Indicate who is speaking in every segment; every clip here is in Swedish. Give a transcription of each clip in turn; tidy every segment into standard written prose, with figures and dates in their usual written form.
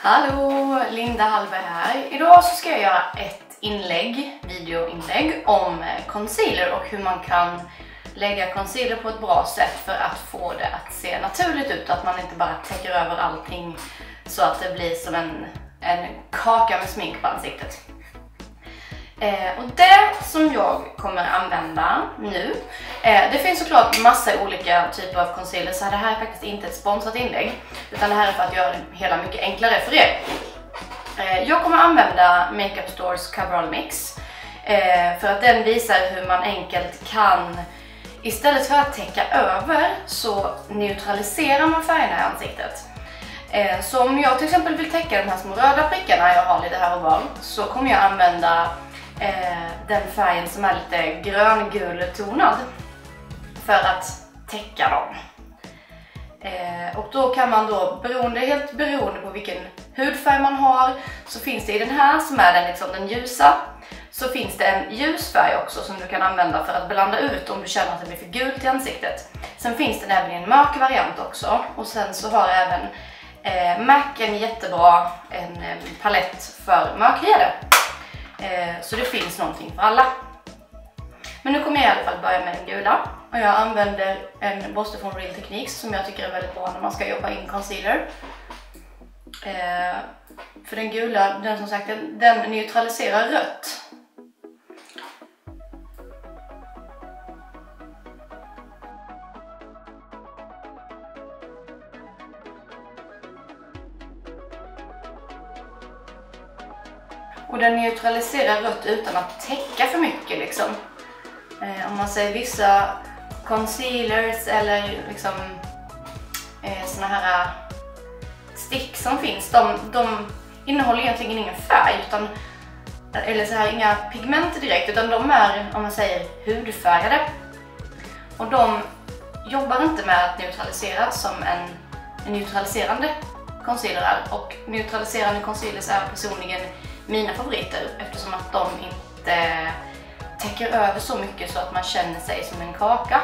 Speaker 1: Hallå, Linda Hallberg här. Idag så ska jag göra ett videoinlägg om concealer och hur man kan lägga concealer på ett bra sätt för att få det att se naturligt ut. Att man inte bara täcker över allting så att det blir som en kaka med smink på ansiktet. Och det som jag kommer använda nu, det finns såklart massa olika typer av concealer, så det här är faktiskt inte ett sponsrat inlägg, utan det här är för att göra det hela mycket enklare för er. Jag kommer använda Makeup Stores Coverall Mix för att den visar hur man enkelt kan, istället för att täcka över, så neutraliserar man färgerna i ansiktet. Så om jag till exempel vill täcka de här små röda prickarna jag har lite här och var, så kommer jag använda den färgen som är lite grön-gul-tonad för att täcka dem. Och då kan man då, helt beroende på vilken hudfärg man har, så finns det i den här som är den ljusa, så finns det en ljus färg också som du kan använda för att blanda ut om du känner att det blir för gult i ansiktet. Sen finns det även en mörk variant också, och sen så har även MAC en jättebra palett för mörkhyade. Så det finns någonting för alla. Men nu kommer jag i alla fall börja med den gula. Och jag använder en borste från Real Techniques som jag tycker är väldigt bra när man ska jobba in concealer. För den gula, som sagt, den neutraliserar rött. Och den neutraliserar rött utan att täcka för mycket liksom. Om man säger vissa concealers eller liksom såna här stick som finns, de innehåller egentligen ingen färg utan, eller så här, inga pigment direkt, utan de är, om man säger, hudfärgade. Och de jobbar inte med att neutralisera som en neutraliserande concealer är. Och neutraliserande concealers är personligen mina favoriter, eftersom att de inte täcker över så mycket så att man känner sig som en kaka.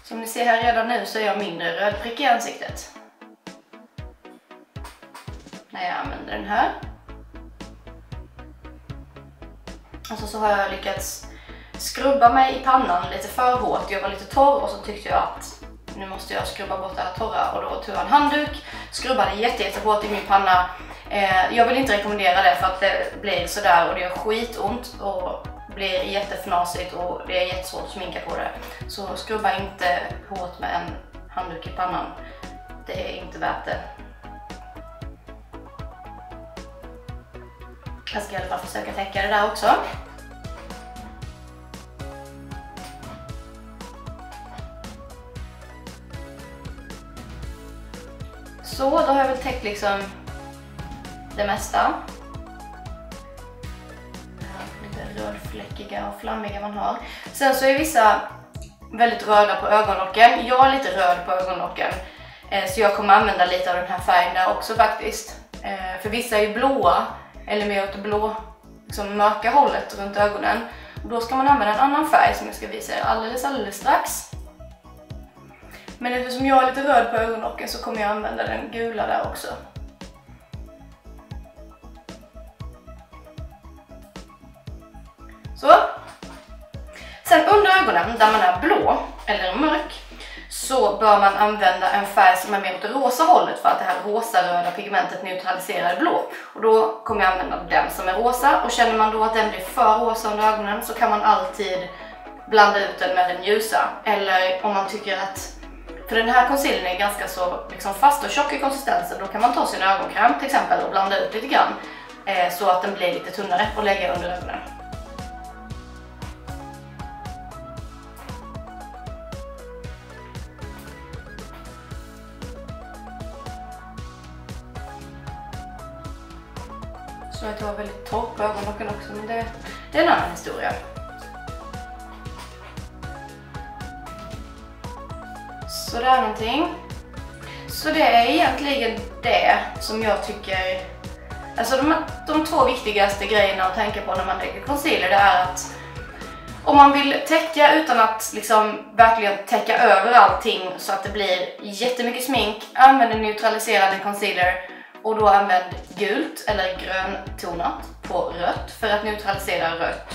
Speaker 1: Som ni ser här redan nu så är jag mindre rödprick i ansiktet när jag använder den här. Alltså så har jag lyckats skrubba mig i pannan lite för hårt. Jag var lite torr och så tyckte jag att nu måste jag skrubba bort det här torra, och då tog jag en handduk, skrubbade jättehårt i min panna. Jag vill inte rekommendera det för att det blir sådär och det gör skitont och blir jättefnasigt och det är jättesvårt att sminka på det. Så skrubba inte hårt med en handduk i pannan. Det är inte värt det. Jag ska i alla fall försöka täcka det där också. Så då har jag väl täckt liksom det mesta. Lite rödfläckiga och flammiga man har. Sen så är vissa väldigt röda på ögonlocken. Jag är lite röd på ögonlocken. Så jag kommer använda lite av den här färgen där också faktiskt. För vissa är ju blåa, eller mer åt det blå, liksom mörka hållet runt ögonen. Och då ska man använda en annan färg som jag ska visa er alldeles strax. Men eftersom jag är lite röd på ögonlocken så kommer jag använda den gula där också. Så. Sen under ögonen, där man är blå eller mörk, så bör man använda en färg som är mer åt det rosa hållet för att det här rosa-röda pigmentet neutraliserar det blå. Och då kommer jag använda den som är rosa, och känner man då att den blir för rosa under ögonen så kan man alltid blanda ut den med den ljusa. Eller om man tycker att, för den här concealern är ganska så liksom fast och tjock i konsistensen, då kan man ta sin ögonkräm till exempel och blanda ut lite grann så att den blir lite tunnare och lägga under ögonen. Så att jag var väldigt torr på ögonlocken också, men det är en annan historia. Så det är någonting. Så det är egentligen det som jag tycker, alltså de två viktigaste grejerna att tänka på när man lägger concealer, det är att Om man vill täcka utan att liksom verkligen täcka över allting så att det blir jättemycket smink, använd en neutraliserande concealer och då använd gult eller gröntonat på rött för att neutralisera rött.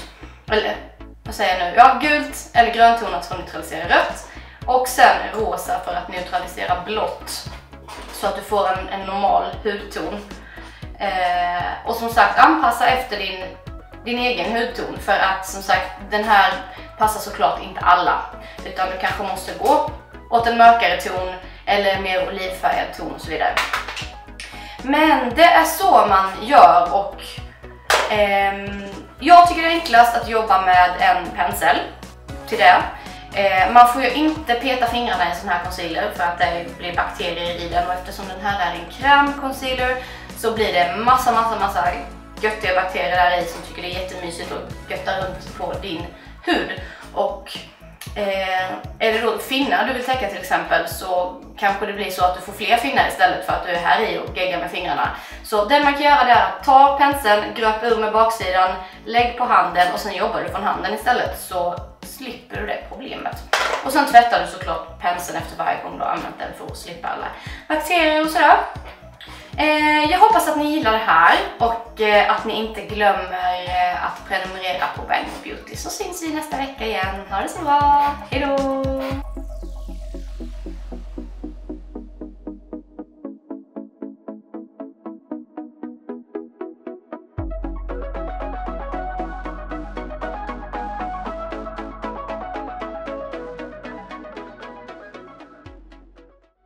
Speaker 1: Eller vad säger jag nu? Ja, gult eller gröntonat för att neutralisera rött och sen rosa för att neutralisera blått så att du får en normal hudton. Och som sagt, anpassa efter din egen hudton för att som sagt den här passar såklart inte alla, utan du kanske måste gå åt en mörkare ton eller mer olivfärgad ton och så vidare. Men det är så man gör och jag tycker det är enklast att jobba med en pensel till det. Man får ju inte peta fingrarna i en sån här concealer för att det blir bakterier i den, och eftersom den här är en kräm concealer så blir det massa göttiga bakterier där i som tycker det är jättemysigt att götta runt på din hud. Och är det då finnar du vill täcka till exempel, så kanske det blir så att du får fler finnar istället för att du är här i och geggar med fingrarna. Så det man kan göra är att ta penseln, gröp ur med baksidan, lägg på handen och sen jobbar du från handen istället, så slipper du det problemet. Och sen tvättar du såklart penseln efter varje gång du har använt den för att slippa alla bakterier och sådär. Jag hoppas att ni gillar det här och att ni inte glömmer att prenumerera på Bang Beauty, så syns vi nästa vecka igen. Ha det så bra, hejdå!